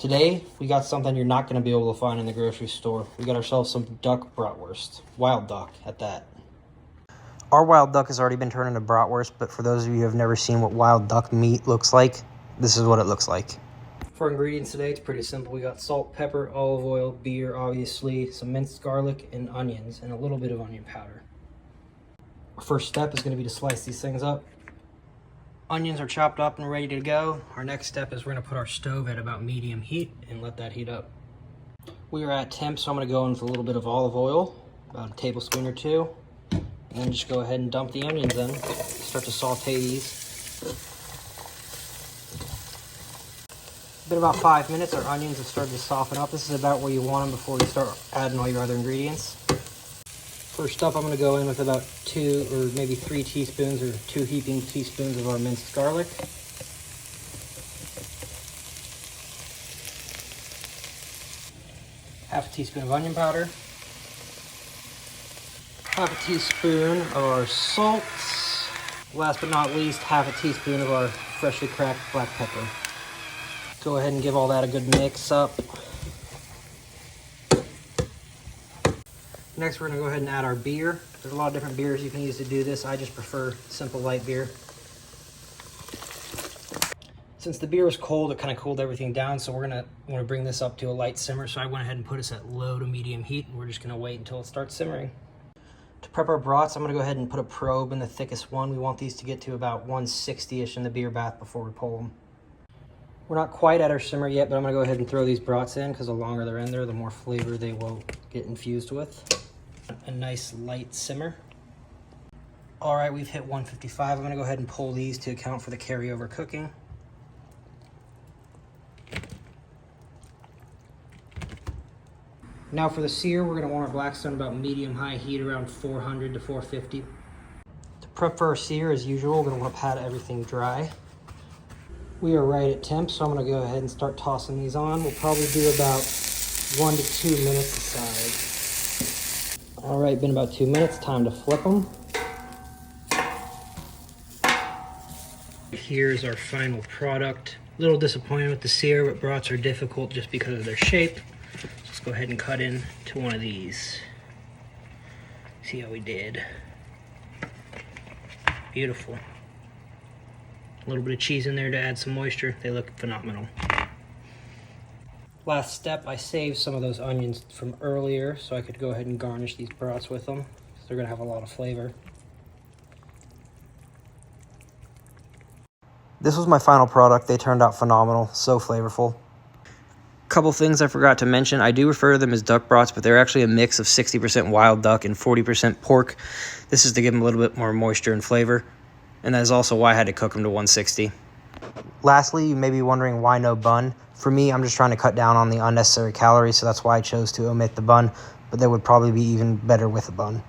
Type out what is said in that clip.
Today, we got something you're not going to be able to find in the grocery store. We got ourselves some duck bratwurst. Wild duck, at that. Our wild duck has already been turned into bratwurst, but for those of you who have never seen what wild duck meat looks like, this is what it looks like. For ingredients today, it's pretty simple. We got salt, pepper, olive oil, beer, obviously, some minced garlic, and onions, and a little bit of onion powder. Our first step is going to be to slice these things up. Onions are chopped up and ready to go. Our next step is we're going to put our stove at about medium heat and let that heat up. We are at temp, so I'm going to go in with a little bit of olive oil, about a tablespoon or two, and then just go ahead and dump the onions in. Start to saute these. Been about 5 minutes, our onions have started to soften up. This is about where you want them before you start adding all your other ingredients. First up, I'm going to go in with about 2 or maybe 3 teaspoons or 2 heaping teaspoons of our minced garlic. Half a teaspoon of onion powder. Half a teaspoon of our salt. Last but not least, half a teaspoon of our freshly cracked black pepper. Go ahead and give all that a good mix up. Next, we're going to go ahead and add our beer. There's a lot of different beers you can use to do this. I just prefer simple light beer. Since the beer was cold, it kind of cooled everything down, so we're going to bring this up to a light simmer. So I went ahead and put us at low to medium heat, and we're just going to wait until it starts simmering. To prep our brats, I'm going to go ahead and put a probe in the thickest one. We want these to get to about 160-ish in the beer bath before we pull them. We're not quite at our simmer yet, but I'm going to go ahead and throw these brats in because the longer they're in there, the more flavor they will get infused with. A nice light simmer. All right, we've hit 155. I'm going to go ahead and pull these to account for the carryover cooking. Now for the sear, we're going to want our Blackstone about medium-high heat, around 400 to 450. To prep for our sear, as usual, we're going to want to pat everything dry. We are right at temp, so I'm going to go ahead and start tossing these on. We'll probably do about 1 to 2 minutes aside. All right, been about 2 minutes, time to flip them. Here's our final product. A little disappointed with the sear, but brats are difficult just because of their shape. Let's go ahead and cut in to one of these. See how we did. Beautiful. A little bit of cheese in there to add some moisture. They look phenomenal. Last step, I saved some of those onions from earlier so I could go ahead and garnish these brats with them. They're going to have a lot of flavor. This was my final product. They turned out phenomenal, so flavorful. Couple things I forgot to mention. I do refer to them as duck brats, but they're actually a mix of 60% wild duck and 40% pork. This is to give them a little bit more moisture and flavor, and that is also why I had to cook them to 160. Lastly, you may be wondering why no bun. For me, I'm just trying to cut down on the unnecessary calories, so that's why I chose to omit the bun, but they would probably be even better with a bun.